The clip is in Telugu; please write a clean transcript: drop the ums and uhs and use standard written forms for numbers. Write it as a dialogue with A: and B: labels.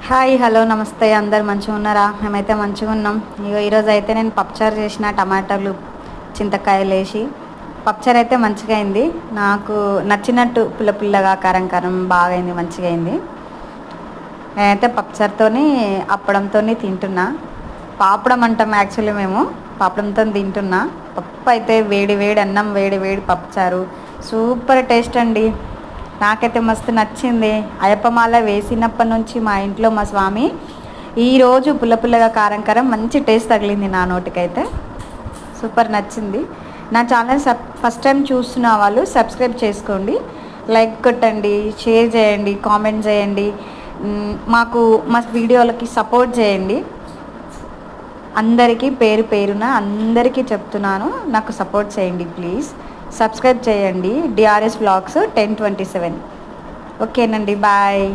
A: హాయ్ హలో నమస్తే అందరు మంచిగా ఉన్నారా? మేమైతే మంచిగా ఉన్నాం. ఈరోజు అయితే నేను పప్పుచారు చేసిన టమాటాలు చింతకాయలు వేసి పప్పుచారు అయితే మంచిగా అయింది. నాకు నచ్చినట్టు పుల్ల పుల్లగా కారం కారం బాగా అయింది, మంచిగా అయింది. నేనైతే పప్పుచారుతో అప్పడంతో తింటున్నా. పాపడం అంటాం యాక్చువల్లీ మేము, పాపడంతో తింటున్నా. పప్పు అయితే వేడి వేడి అన్నం, వేడి వేడి పప్పుచారు సూపర్ టేస్ట్ అండి. నాకైతే మస్తు నచ్చింది. అయ్యప్పమాల వేసినప్పటి నుంచి మా ఇంట్లో మా స్వామి ఈరోజు పుల్ల పుల్లగా కారం కారం మంచి టేస్ట్ తగిలింది నా నోటికైతే. సూపర్ నచ్చింది. నా ఛానల్ ఫస్ట్ టైం చూస్తున్న వాళ్ళు సబ్స్క్రైబ్ చేసుకోండి, లైక్ కొట్టండి, షేర్ చేయండి, కామెంట్ చేయండి. మాకు మా వీడియోలకి సపోర్ట్ చేయండి. అందరికీ పేరు పేరున అందరికీ చెప్తున్నాను, నాకు సపోర్ట్ చేయండి ప్లీజ్. సబ్స్క్రైబ్ చేయండి. DRS vlogs 1027. ఓకేనండి, బాయ్.